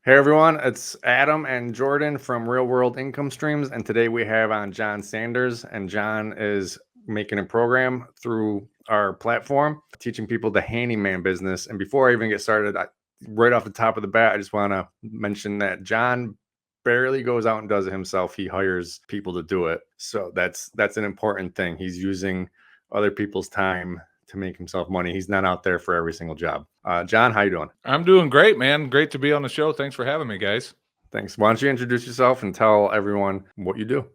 Hey everyone, it's Adam and Jordan from Real World Income Streams, and today we have on John Sanders, and John is making a program through our platform, teaching people the handyman business. And before I even get started, right off the top of the bat, I just want to mention that John barely goes out and does it himself. He hires people to do it, so that's an important thing. He's using other people's time to make himself money. He's not out there for every single job. John, how you doing? I'm doing great, man. Great to be on the show. Thanks for having me, guys. Thanks. Why don't you introduce yourself and tell everyone what you do?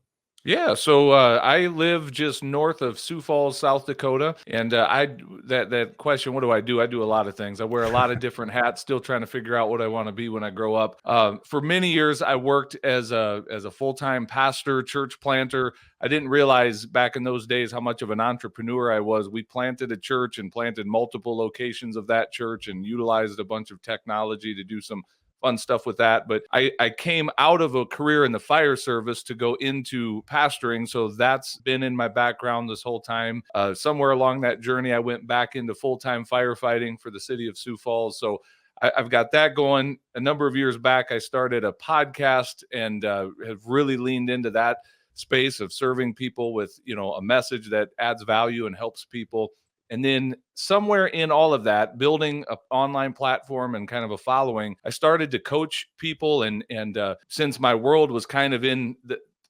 Yeah, so I live just north of Sioux Falls, South Dakota, and that question, what do? I do a lot of things. I wear a lot of different hats. Still trying to figure out what I want to be when I grow up. For many years, I worked as a full time pastor, church planter. I didn't realize back in those days how much of an entrepreneur I was. We planted a church and planted multiple locations of that church and utilized a bunch of technology to do some fun stuff with that. But I came out of a career in the fire service to go into pastoring. So that's been in my background this whole time. Somewhere along that journey, I went back into full-time firefighting for the city of Sioux Falls. So I've got that going. A number of years back, I started a podcast and have really leaned into that space of serving people with, a message that adds value and helps people. And then somewhere in all of that, building an online platform and kind of a following, I started to coach people. And since my world was kind of in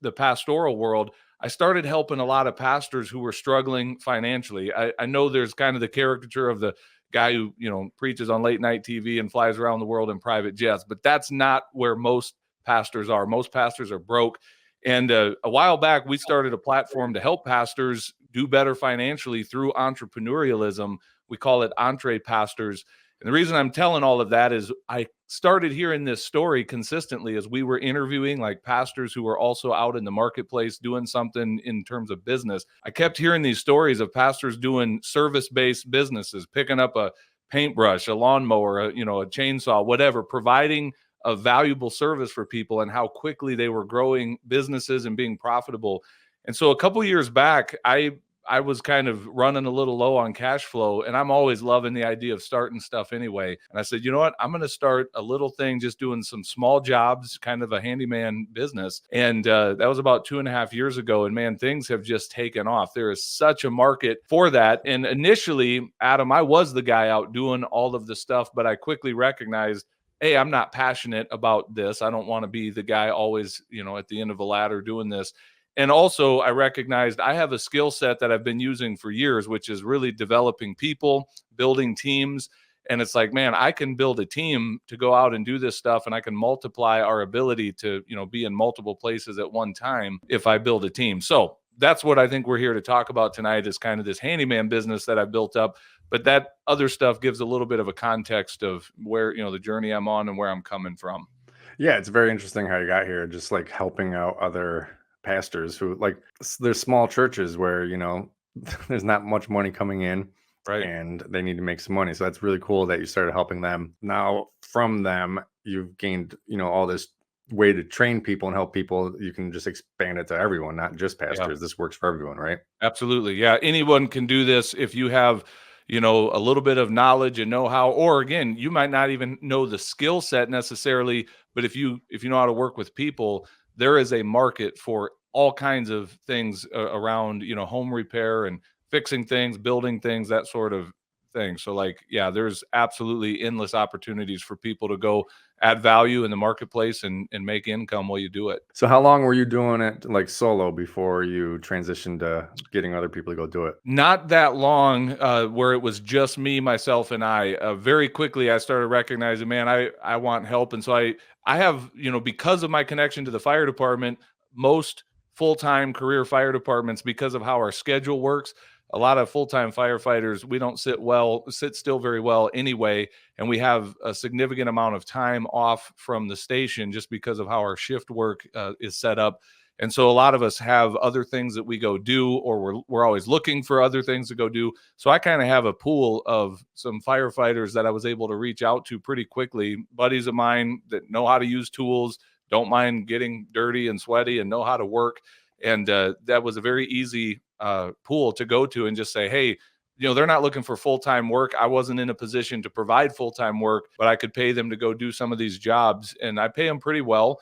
the pastoral world, I started helping a lot of pastors who were struggling financially. I know there's kind of the caricature of the guy who, preaches on late night TV and flies around the world in private jets, but that's not where most pastors are. Most pastors are broke. And a while back, we started a platform to help pastors do better financially through entrepreneurialism. We call it Entree Pastors. And the reason I'm telling all of that is I started hearing this story consistently as we were interviewing like pastors who were also out in the marketplace doing something in terms of business. I kept hearing these stories of pastors doing service-based businesses, picking up a paintbrush, a lawnmower, a chainsaw, whatever, providing a valuable service for people and how quickly they were growing businesses and being profitable. And so a couple years back, I was kind of running a little low on cash flow, and I'm always loving the idea of starting stuff anyway. And I said, you know what? I'm going to start a little thing, just doing some small jobs, kind of a handyman business. And that was about 2.5 years ago. And man, things have just taken off. There is such a market for that. And initially, Adam, I was the guy out doing all of the stuff, but I quickly recognized, hey, I'm not passionate about this. I don't want to be the guy always, at the end of a ladder doing this. And also, I recognized I have a skill set that I've been using for years, which is really developing people, building teams. And it's like, man, I can build a team to go out and do this stuff, and I can multiply our ability to, be in multiple places at one time if I build a team. So that's what I think we're here to talk about tonight, is kind of this handyman business that I've built up. But that other stuff gives a little bit of a context of where, the journey I'm on and where I'm coming from. Yeah, it's very interesting how you got here, just like helping out other pastors who there's small churches where, there's not much money coming in Right. and they need to make some money. So that's really cool that you started helping them. Now from them, you've gained, all this way to train people and help people. You can just expand it to everyone, not just pastors. Yeah. This works for everyone, right? Absolutely. Yeah. Anyone can do this if you have, a little bit of knowledge and know-how, or again, you might not even know the skill set necessarily, but if you know how to work with people, there is a market for all kinds of things around, home repair and fixing things, building things, that sort of thing. So yeah, there's absolutely endless opportunities for people to go add value in the marketplace and make income while you do it. So how long were you doing it like solo before you transitioned to getting other people to go do it? Not that long, where it was just me, myself, and I. Very quickly, I started recognizing, man, I want help, and so I have, because of my connection to the fire department, most full-time career fire departments, because of how our schedule works, a lot of full-time firefighters, we don't sit still very well anyway, and we have a significant amount of time off from the station just because of how our shift work is set up. And so a lot of us have other things that we go do, or we're always looking for other things to go do. So I kind of have a pool of some firefighters that I was able to reach out to pretty quickly, buddies of mine that know how to use tools, don't mind getting dirty and sweaty, and know how to work. And that was a very easy pool to go to and just say, hey, they're not looking for full-time work. I wasn't in a position to provide full-time work, but I could pay them to go do some of these jobs, and I pay them pretty well.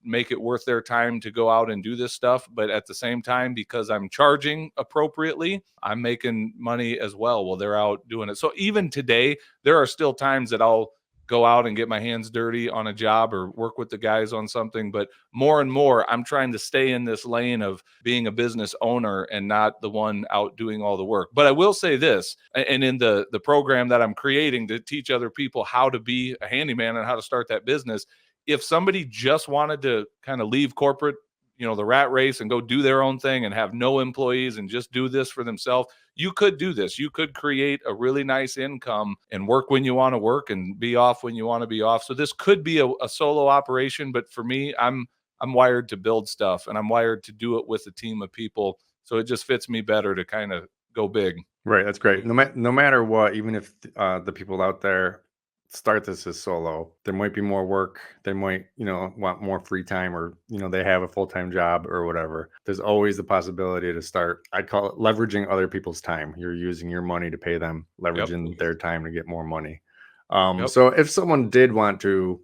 Make it worth their time to go out and do this stuff. But at the same time, because I'm charging appropriately, I'm making money as well while they're out doing it. So even today, there are still times that I'll go out and get my hands dirty on a job or work with the guys on something. But more and more, I'm trying to stay in this lane of being a business owner and not the one out doing all the work. But I will say this, and in the program that I'm creating to teach other people how to be a handyman and how to start that business, if somebody just wanted to kind of leave corporate, the rat race and go do their own thing and have no employees and just do this for themselves, you could do this. You could create a really nice income and work when you want to work and be off when you want to be off. So this could be a solo operation, but for me, I'm wired to build stuff, and I'm wired to do it with a team of people. So it just fits me better to kind of go big. Right, that's great. No matter what, even if the people out there start this as solo, there might be more work. They might, want more free time, or they have a full-time job or whatever. There's always the possibility to start. I'd call it leveraging other people's time. You're using your money to pay them, Yep. leveraging their time to get more money. Yep. So if someone did want to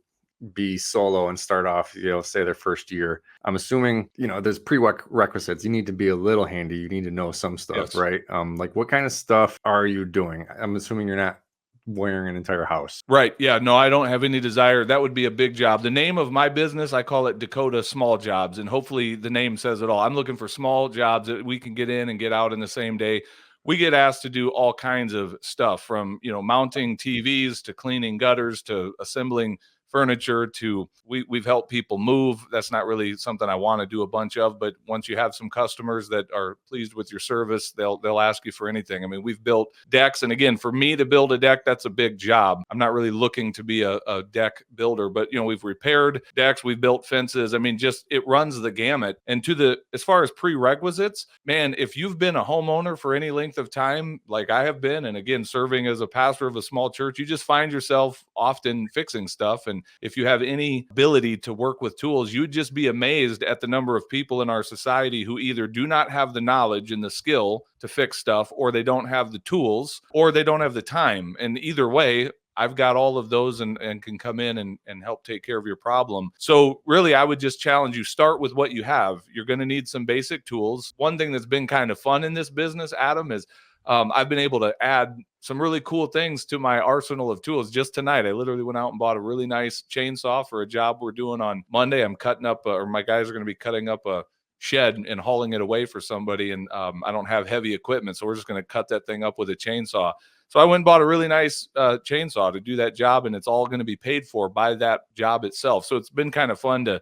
be solo and start off, say their first year, I'm assuming, there's prerequisites. You need to be a little handy. You need to know some stuff, Yes. right? Like what kind of stuff are you doing? I'm assuming you're not wiring an entire house. Right. Yeah. No, I don't have any desire. That would be a big job. The name of my business, I call it Dakota Small Jobs. And hopefully the name says it all. I'm looking for small jobs that we can get in and get out in the same day. We get asked to do all kinds of stuff, from, mounting TVs to cleaning gutters to assembling furniture to we've helped people move. That's not really something I want to do a bunch of, but once you have some customers that are pleased with your service, they'll ask you for anything. I mean, we've built decks, and again, for me to build a deck, that's a big job. I'm not really looking to be a deck builder, but we've repaired decks, we've built fences. I mean, just it runs the gamut. And as far as prerequisites, man, if you've been a homeowner for any length of time, like I have been, and again, serving as a pastor of a small church, you just find yourself often fixing stuff. And if you have any ability to work with tools, you'd just be amazed at the number of people in our society who either do not have the knowledge and the skill to fix stuff, or they don't have the tools, or they don't have the time. And either way, I've got all of those and can come in and help take care of your problem. So really, I would just challenge you, start with what you have. You're going to need some basic tools. One thing that's been kind of fun in this business, Adam, is I've been able to add some really cool things to my arsenal of tools. Just tonight, I literally went out and bought a really nice chainsaw for a job we're doing on Monday. I'm cutting up, or my guys are going to be cutting up a shed and hauling it away for somebody. And I don't have heavy equipment, so we're just going to cut that thing up with a chainsaw. So I went and bought a really nice chainsaw to do that job, and it's all going to be paid for by that job itself. So it's been kind of fun to,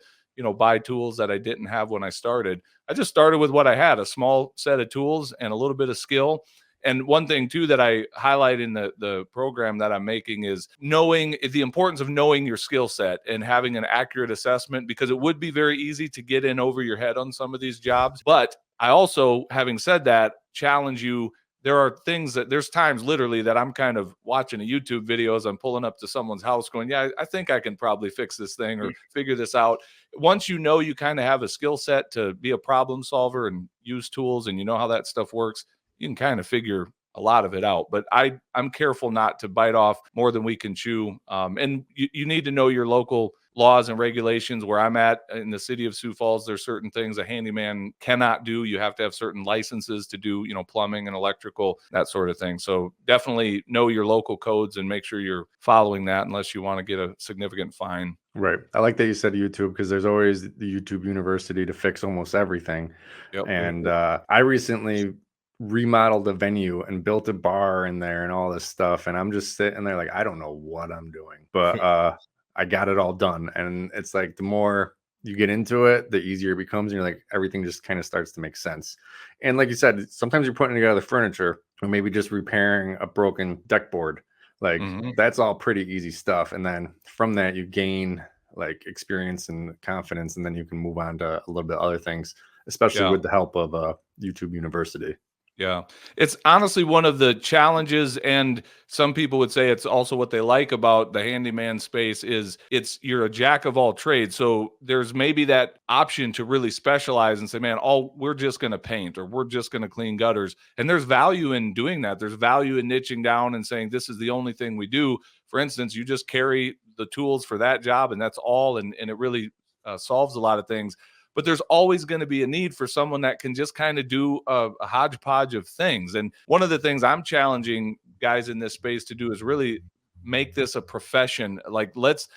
buy tools that I didn't have when I started. I just started with what I had, a small set of tools and a little bit of skill. And one thing too that I highlight in the program that I'm making is knowing the importance of knowing your skill set and having an accurate assessment, because it would be very easy to get in over your head on some of these jobs. But I also, having said that, challenge you. There's times literally that I'm kind of watching a YouTube video as I'm pulling up to someone's house going, yeah, I think I can probably fix this thing or figure this out. Once you kind of have a skill set to be a problem solver and use tools, and you know how that stuff works, you can kind of figure a lot of it out. But I'm careful not to bite off more than we can chew. And you need to know your local laws and regulations. Where I'm at in the city of Sioux Falls, there's certain things a handyman cannot do. You have to have certain licenses to do, plumbing and electrical, that sort of thing. So definitely know your local codes and make sure you're following that, unless you want to get a significant fine. Right. I like that you said YouTube, because there's always the YouTube University to fix almost everything. Yep. And I recently remodeled a venue and built a bar in there and all this stuff. And I'm just sitting there like, I don't know what I'm doing, but I got it all done. And it's like, the more you get into it, the easier it becomes. And you're like, everything just kind of starts to make sense. And like you said, sometimes you're putting together furniture, or maybe just repairing a broken deck board. Like that's all pretty easy stuff. And then from that, you gain like experience and confidence, and then you can move on to a little bit other things, especially with the help of YouTube University. Yeah. It's honestly one of the challenges, and some people would say it's also what they like about the handyman space is you're a jack of all trades. So there's maybe that option to really specialize and say, man, all we're just going to paint or we're just going to clean gutters. And there's value in doing that. There's value in niching down and saying this is the only thing we do. For instance, you just carry the tools for that job and that's all, and it really solves a lot of things, but there's always going to be a need for someone that can just kind of do a hodgepodge of things. And one of the things I'm challenging guys in this space to do is really make this a profession. Like let's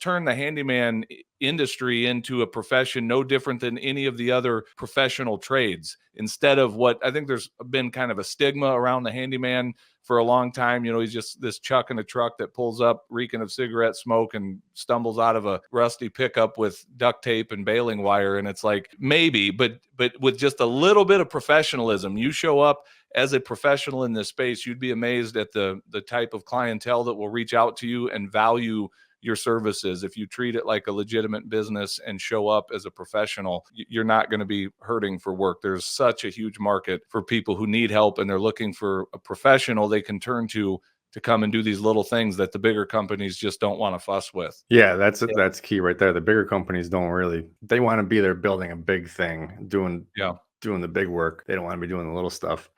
turn the handyman industry into a profession no different than any of the other professional trades, instead of what I think there's been kind of a stigma around the handyman for a long time. You know, he's just this chuck in a truck that pulls up reeking of cigarette smoke and stumbles out of a rusty pickup with duct tape and baling wire. And it's like, maybe, but with just a little bit of professionalism, you show up as a professional in this space, you'd be amazed at the type of clientele that will reach out to you and value your services. If you treat it like a legitimate business and show up as a professional, you're not going to be hurting for work. There's such a huge market for people who need help and they're looking for a professional they can turn to come and do these little things that the bigger companies just don't want to fuss with. Yeah, that's key right there. The bigger companies don't really, they want to be there building a big thing, Yeah. doing the big work. They don't want to be doing the little stuff.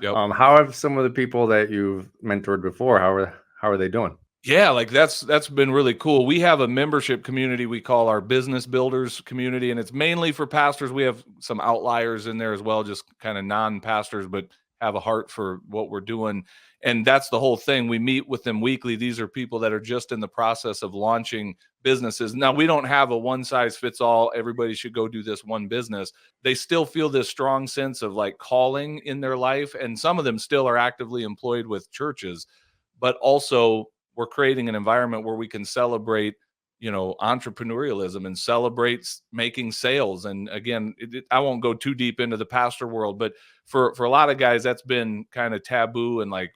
Yep. How have some of the people that you've mentored before, how are they doing? Yeah, like that's been really cool. We have a membership community we call our business builders community, and it's mainly for pastors. We have some outliers in there as well, just kind of non-pastors, but have a heart for what we're doing. And that's the whole thing. We meet with them weekly. These are people that are just in the process of launching businesses. Now, we don't have a one size fits all, everybody should go do this one business. They still feel this strong sense of like calling in their life, and some of them still are actively employed with churches, but also we're creating an environment where we can celebrate, you know, entrepreneurialism and celebrate making sales. And again, I won't go too deep into the pastor world, but for a lot of guys that's been kind of taboo, and like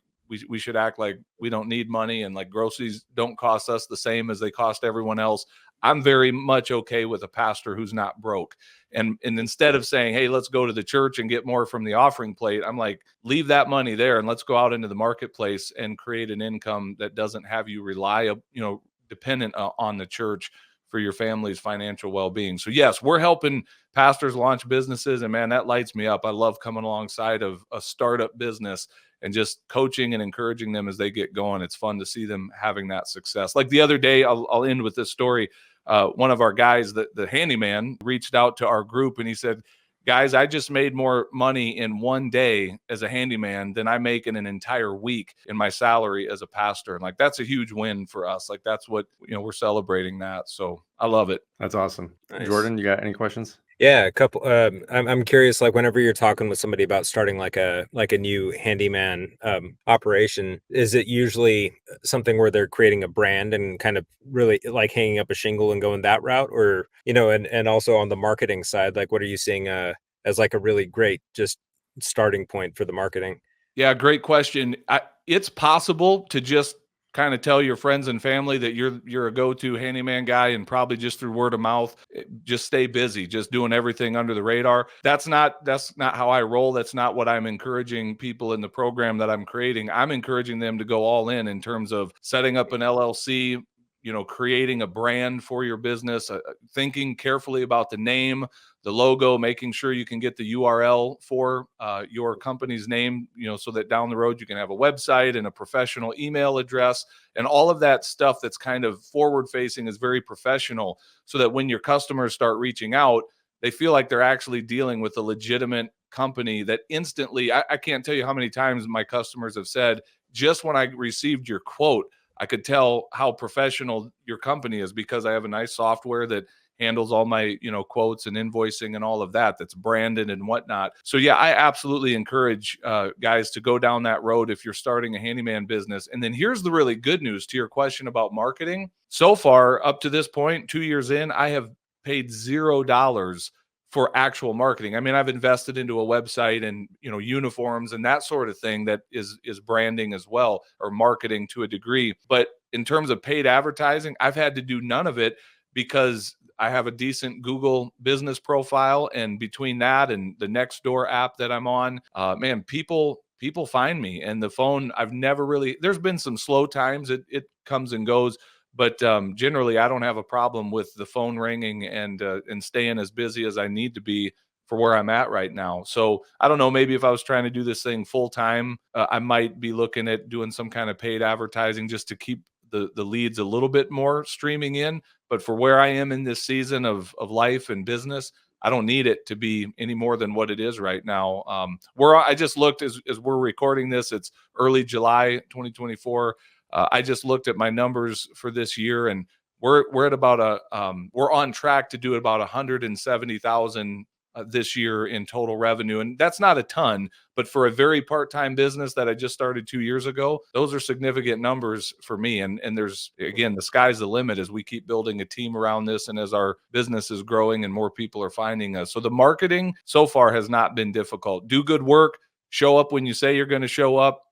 we should act like we don't need money and like groceries don't cost us the same as they cost everyone else. I'm very much okay with a pastor who's not broke. And instead of saying, hey, let's go to the church and get more from the offering plate, I'm like, leave that money there and let's go out into the marketplace and create an income that doesn't have you rely, you know, dependent on the church for your family's financial well-being. So yes, we're helping pastors launch businesses, and man, that lights me up. I love coming alongside of a startup business and just coaching and encouraging them as they get going. It's fun to see them having that success. Like the other day, I'll end with this story. One of our guys, the handyman, reached out to our group and he said, guys, I just made more money in one day as a handyman than I make in an entire week in my salary as a pastor. And like, that's a huge win for us. Like, that's what, you know, we're celebrating that. So I love it. That's awesome. Nice. Jordan, you got any questions? Yeah, a couple. I'm curious. Like, whenever you're talking with somebody about starting like a new handyman operation, is it usually something where they're creating a brand and kind of really like hanging up a shingle and going that route, or you know, and also on the marketing side, like what are you seeing as like a really great just starting point for the marketing? Yeah, great question. It's possible to just kind of tell your friends and family that you're a go-to handyman guy, and probably just through word of mouth, just stay busy, just doing everything under the radar. That's not how I roll. That's not what I'm encouraging people in the program that I'm creating. I'm encouraging them to go all in terms of setting up an LLC, you know, creating a brand for your business, thinking carefully about the name, the logo, making sure you can get the URL for your company's name, you know, so that down the road you can have a website and a professional email address, and all of that stuff that's kind of forward facing is very professional, so that when your customers start reaching out, they feel like they're actually dealing with a legitimate company that instantly, I can't tell you how many times my customers have said, just when I received your quote, I could tell how professional your company is because I have a nice software that handles all my, you know, quotes and invoicing and all of that, that's branded and whatnot. So yeah, I absolutely encourage guys to go down that road if you're starting a handyman business. And then here's the really good news to your question about marketing. So far, up to this point, 2 years in, I have paid $0 for actual marketing. I mean, I've invested into a website and, you know, uniforms and that sort of thing that is branding as well, or marketing to a degree. But in terms of paid advertising, I've had to do none of it because I have a decent Google business profile, and between that and the Nextdoor app that I'm on, man, people find me. And the phone, I've never really, there's been some slow times, it comes and goes, but generally I don't have a problem with the phone ringing and staying as busy as I need to be for where I'm at right now. So I don't know, maybe if I was trying to do this thing full time, I might be looking at doing some kind of paid advertising just to keep the leads a little bit more streaming in. But for where I am in this season of life and business, I don't need it to be any more than what it is right now. I just looked as we're recording this, it's early July 2024. I just looked at my numbers for this year, and we're at about we're on track to do about 170,000 this year in total revenue. And that's not a ton, but for a very part-time business that I just started 2 years ago, those are significant numbers for me. And there's, again, the sky's the limit as we keep building a team around this and as our business is growing and more people are finding us. So the marketing so far has not been difficult. Do good work. Show up when you say you're going to show up.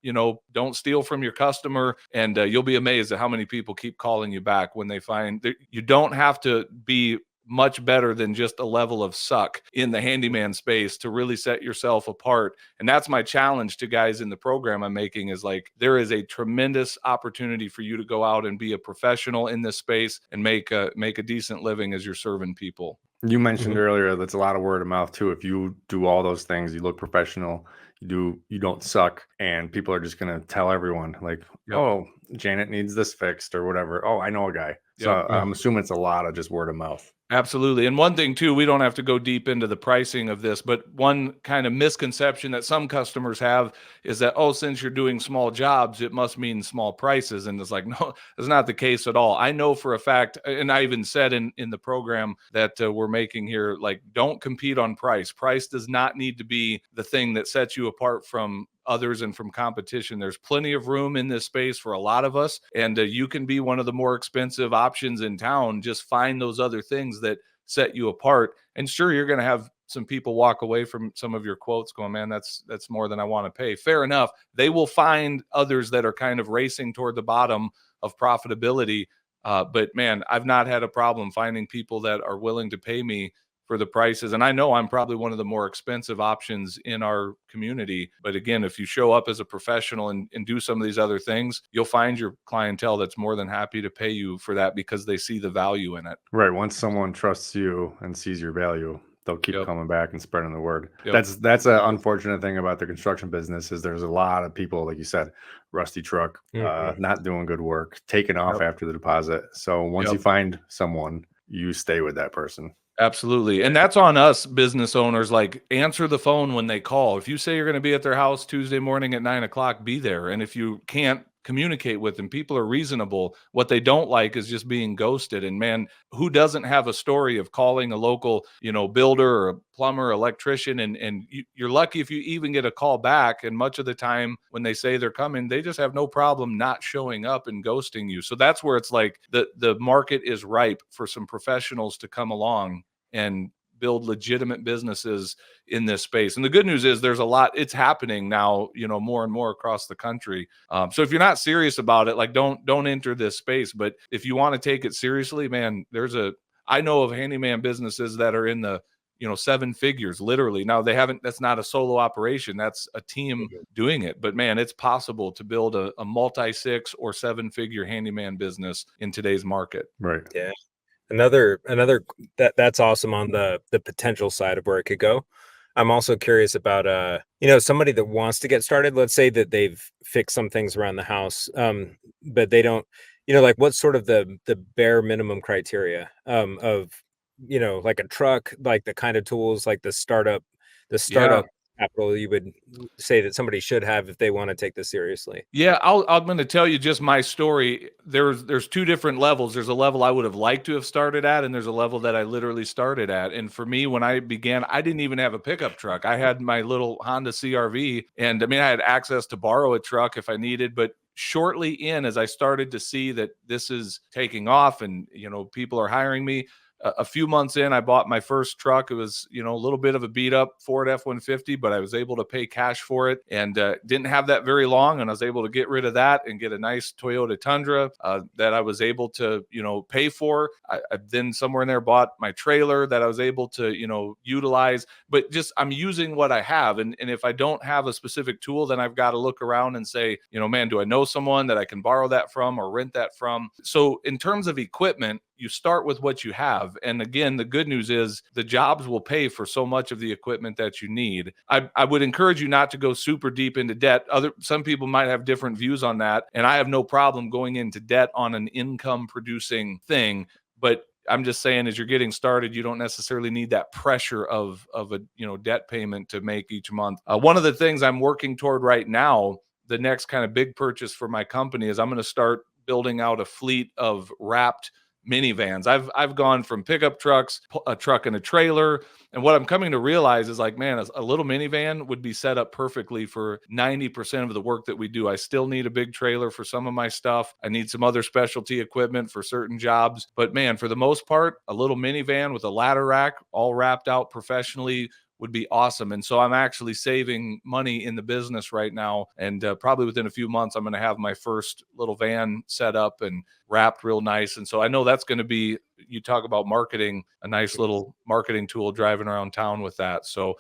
Don't steal from your customer, and you'll be amazed at how many people keep calling you back when they find that you don't have to be much better than just a level of suck in the handyman space to really set yourself apart. And that's my challenge to guys in the program I'm making, is like, there is a tremendous opportunity for you to go out and be a professional in this space and make a decent living as you're serving people. You mentioned earlier that's a lot of word of mouth too. If you do all those things, you look professional, you don't suck, and people are just gonna tell everyone like, Yep. oh, Janet needs this fixed or whatever. Oh, I know a guy. So Yep. I'm assuming it's a lot of just word of mouth. Absolutely. And one thing too, we don't have to go deep into the pricing of this, but one kind of misconception that some customers have is that, oh, since you're doing small jobs, it must mean small prices. And it's like, no, that's not the case at all. I know for a fact, and I even said in the program that we're making here, like, don't compete on price. Price does not need to be the thing that sets you apart from others and from competition. There's plenty of room in this space for a lot of us, and you can be one of the more expensive options in town. Just find those other things that set you apart. And sure, you're going to have some people walk away from some of your quotes going, man, that's more than I want to pay. Fair enough. They will find others that are kind of racing toward the bottom of profitability. But man, I've not had a problem finding people that are willing to pay me for the prices. And I know I'm probably one of the more expensive options in our community. But again, if you show up as a professional and do some of these other things, you'll find your clientele that's more than happy to pay you for that because they see the value in it. Right. Once someone trusts you and sees your value, they'll keep Yep. coming back and spreading the word. Yep. That's an unfortunate thing about the construction business is there's a lot of people, like you said, rusty truck, not doing good work, taking off after the deposit. So once you find someone, you stay with that person. Absolutely. And that's on us business owners. Like, answer the phone when they call. If you say you're going to be at their house Tuesday morning at 9 o'clock, be there. And if you can't communicate with them, people are reasonable. What they don't like is just being ghosted. And man, who doesn't have a story of calling a local, builder or a plumber, electrician, and you're lucky if you even get a call back. And much of the time when they say they're coming, they just have no problem not showing up and ghosting you. So that's where it's like the market is ripe for some professionals to come along and build legitimate businesses in this space. And the good news is there's a lot, it's happening now, more and more across the country. So if you're not serious about it, like, don't enter this space. But if you want to take it seriously, man, I know of handyman businesses that are in the, 7 figures, literally. Now that's not a solo operation. That's a team doing it. But man, it's possible to build a multi 6 or 7-figure handyman business in today's market. Right. Yeah. Another that's awesome on the potential side of where it could go. I'm also curious about somebody that wants to get started. Let's say that they've fixed some things around the house, but they don't, like, what's sort of the bare minimum criteria of like a truck, like the kind of tools, like the startup capital you would say that somebody should have if they want to take this seriously? Yeah, I'm going to tell you just my story. There's 2 different levels. There's a level I would have liked to have started at, and there's a level that I literally started at. And for me, when I began, I didn't even have a pickup truck. I had my little Honda CRV, and I mean, I had access to borrow a truck if I needed. But shortly as I started to see that this is taking off and people are hiring me, a few months in, I bought my first truck. It was, a little bit of a beat up Ford F-150, but I was able to pay cash for it, and didn't have that very long. And I was able to get rid of that and get a nice Toyota Tundra that I was able to, pay for. I then somewhere in there bought my trailer that I was able to, utilize. But just I'm using what I have. And if I don't have a specific tool, then I've got to look around and say, man, do I know someone that I can borrow that from or rent that from? So in terms of equipment, you start with what you have. And again, the good news is the jobs will pay for so much of the equipment that you need. I would encourage you not to go super deep into debt. Some people might have different views on that. And I have no problem going into debt on an income producing thing. But I'm just saying, as you're getting started, you don't necessarily need that pressure of a debt payment to make each month. One of the things I'm working toward right now, the next kind of big purchase for my company, is I'm going to start building out a fleet of wrapped minivans. I've gone from pickup trucks, a truck and a trailer, and what I'm coming to realize is like, man, a little minivan would be set up perfectly for 90% of the work that we do. I still need a big trailer for some of my stuff. I need some other specialty equipment for certain jobs, but man, for the most part, a little minivan with a ladder rack all wrapped out professionally would be awesome. And so I'm actually saving money in the business right now. And probably within a few months, I'm going to have my first little van set up and wrapped real nice. And so I know that's going to be, you talk about marketing, a nice little marketing tool driving around town with that. So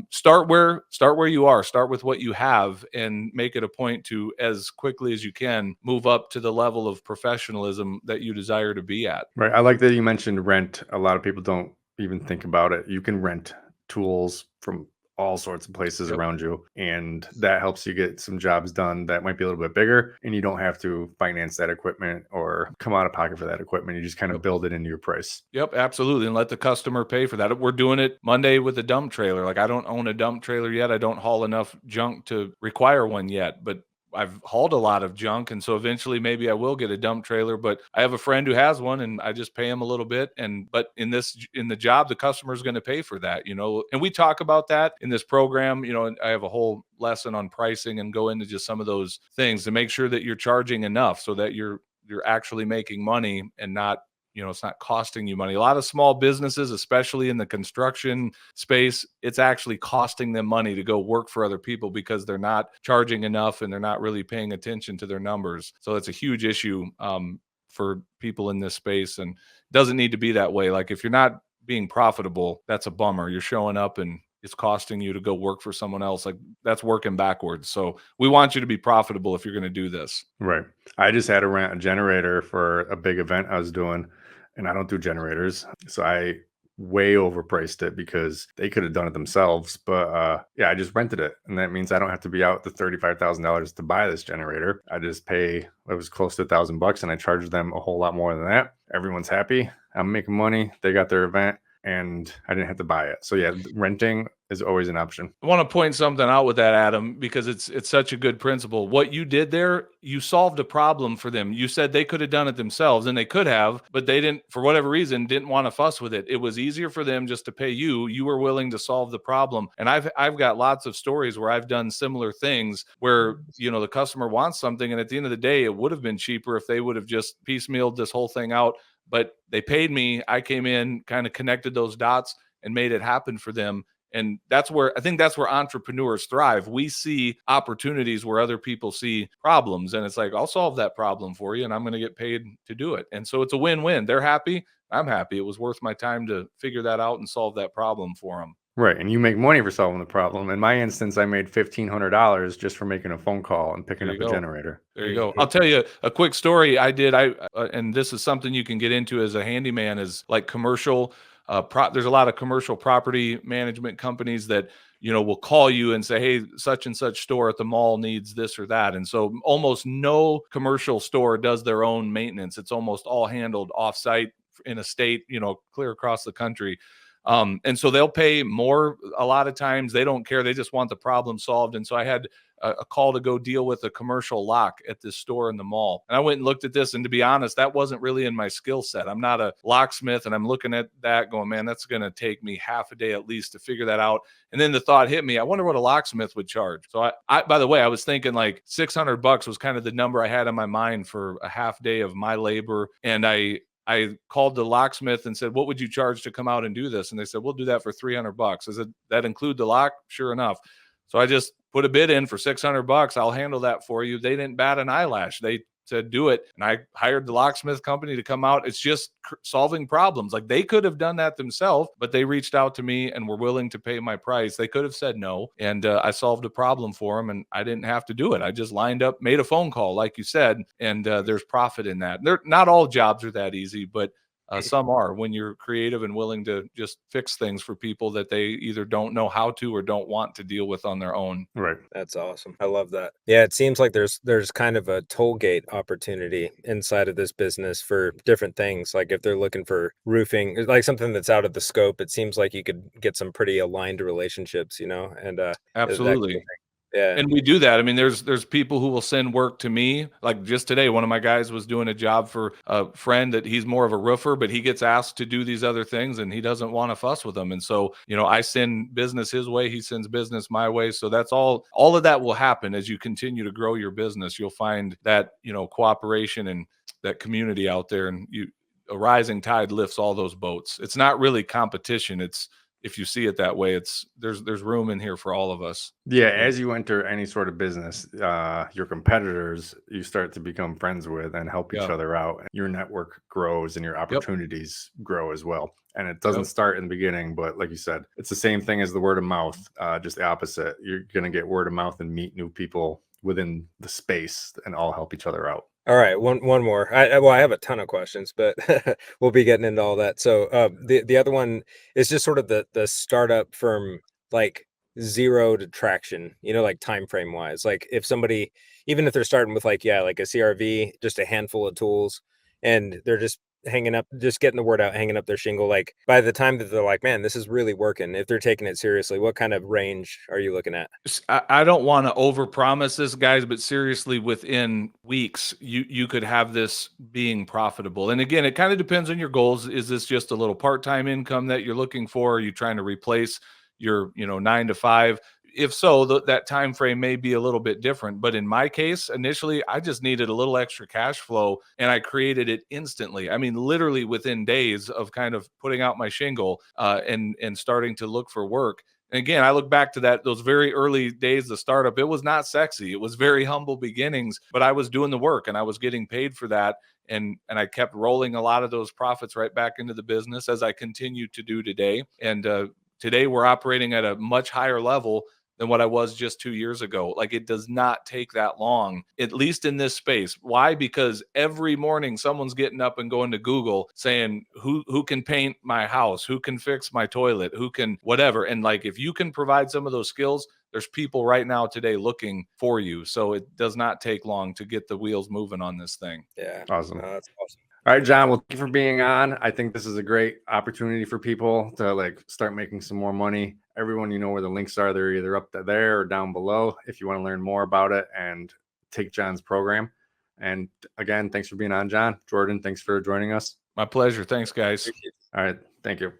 start where you are, start with what you have, and make it a point to, as quickly as you can, move up to the level of professionalism that you desire to be at. Right. I like that you mentioned rent. A lot of people don't even think about it. You can rent tools from all sorts of places around you, and that helps you get some jobs done that might be a little bit bigger, and you don't have to finance that equipment or come out of pocket for that equipment. You just kind of build it into your price. Yep, absolutely. And let the customer pay for that. We're doing it Monday with a dump trailer. Like, I don't own a dump trailer yet. I don't haul enough junk to require one yet, but I've hauled a lot of junk. And so eventually maybe I will get a dump trailer, but I have a friend who has one and I just pay him a little bit. But in the job, the customer is going to pay for that, and we talk about that in this program, and I have a whole lesson on pricing and go into just some of those things to make sure that you're charging enough so that you're actually making money and not, it's not costing you money. A lot of small businesses, especially in the construction space, it's actually costing them money to go work for other people because they're not charging enough and they're not really paying attention to their numbers. So it's a huge issue for people in this space, and it doesn't need to be that way. Like, if you're not being profitable, that's a bummer. You're showing up and it's costing you to go work for someone else. Like, that's working backwards. So we want you to be profitable if you're going to do this. Right. I just had to rent a generator for a big event I was doing, and I don't do generators. So I way overpriced it because they could have done it themselves. But yeah, I just rented it. And that means I don't have to be out the $35,000 to buy this generator. I just pay, it was close to $1,000, and I charged them a whole lot more than that. Everyone's happy. I'm making money. They got their event, and I didn't have to buy it. So yeah, renting is always an option. I want to point something out with that, Adam, because it's such a good principle. What you did there, you solved a problem for them. You said they could have done it themselves, and they could have, but they didn't, for whatever reason, didn't want to fuss with it. It was easier for them just to pay you. You were willing to solve the problem. And I've got lots of stories where I've done similar things where, the customer wants something, and at the end of the day, it would have been cheaper if they would have just piecemealed this whole thing out. But they paid me. I came in, kind of connected those dots, and made it happen for them. And I think that's where entrepreneurs thrive. We see opportunities where other people see problems, and it's like, I'll solve that problem for you, and I'm going to get paid to do it. And so it's a win-win. They're happy. I'm happy. It was worth my time to figure that out and solve that problem for them. Right. And you make money for solving the problem. In my instance, I made $1,500 just for making a phone call and picking up a generator. There you go. I'll tell you a quick story I did. And this is something you can get into as a handyman, is like commercial. There's a lot of commercial property management companies that, will call you and say, hey, such and such store at the mall needs this or that. And so almost no commercial store does their own maintenance. It's almost all handled offsite in a state, clear across the country. And so they'll pay more. A lot of times they don't care. They just want the problem solved. And so I had a call to go deal with a commercial lock at this store in the mall. And I went and looked at this. And to be honest, that wasn't really in my skill set. I'm not a locksmith. And I'm looking at that going, man, that's going to take me half a day at least to figure that out. And then the thought hit me, I wonder what a locksmith would charge. So I by the way, I was thinking like $600 was kind of the number I had in my mind for a half day of my labor. And I I called the locksmith and said, what would you charge to come out and do this? And they said, we'll do that for $300. I said, that include the lock? Sure enough. So I just put a bid in for $600. I'll handle that for you. They didn't bat an eyelash. They said, do it. And I hired the locksmith company to come out. It's just solving problems. Like, they could have done that themselves, but they reached out to me and were willing to pay my price. They could have said no. And I solved a problem for them, and I didn't have to do it. I just lined up, made a phone call, like you said, and there's profit in that. Not all jobs are that easy, but some are, when you're creative and willing to just fix things for people that they either don't know how to or don't want to deal with on their own. Right. That's awesome. I love that. Yeah, it seems like there's kind of a toll gate opportunity inside of this business for different things. Like if they're looking for roofing, like something that's out of the scope, it seems like you could get some pretty aligned relationships, and Absolutely. Yeah. And we do that. I mean, there's people who will send work to me. Like just today, one of my guys was doing a job for a friend that he's more of a roofer, but he gets asked to do these other things and he doesn't want to fuss with them. And so, I send business his way, he sends business my way. So that's all of that will happen as you continue to grow your business. You'll find that, cooperation and that community out there, and a rising tide lifts all those boats. It's not really competition. It's, if you see it that way, there's room in here for all of us. Yeah, as you enter any sort of business, your competitors you start to become friends with and help each other out. Your network grows and your opportunities grow as well. And it doesn't start in the beginning, but like you said, it's the same thing as the word of mouth, just the opposite. You're going to get word of mouth and meet new people within the space and all help each other out. All right, one more. I have a ton of questions, but we'll be getting into all that. So the other one is just sort of the startup from like zero to traction, like time frame wise. Like if somebody, even if they're starting with like a CRV, just a handful of tools, and they're just getting the word out, hanging up their shingle, like by the time that they're like, man, this is really working, if they're taking it seriously, what kind of range are you looking at? I don't want to overpromise this, guys, but seriously, within weeks, you could have this being profitable. And again, it kind of depends on your goals. Is this just a little part-time income that you're looking for? Are you trying to replace your 9 to 5? If so, that time frame may be a little bit different. But in my case, initially, I just needed a little extra cash flow, and I created it instantly. I mean, literally within days of kind of putting out my shingle and starting to look for work. And again, I look back to those very early days of startup. It was not sexy. It was very humble beginnings, but I was doing the work and I was getting paid for that. And I kept rolling a lot of those profits right back into the business, as I continue to do today. And today we're operating at a much higher level than what I was just 2 years ago. Like, it does not take that long, at least in this space. Why? Because every morning someone's getting up and going to Google saying, who can paint my house? Who can fix my toilet? Who can whatever? And like, if you can provide some of those skills, there's people right now today looking for you. So it does not take long to get the wheels moving on this thing. Yeah. Awesome. That's awesome. All right, John, well, thank you for being on. I think this is a great opportunity for people to like start making some more money. Everyone, where the links are. They're either up there or down below if you want to learn more about it and take John's program. And again, thanks for being on, John. Jordan, thanks for joining us. My pleasure. Thanks, guys. All right. Thank you.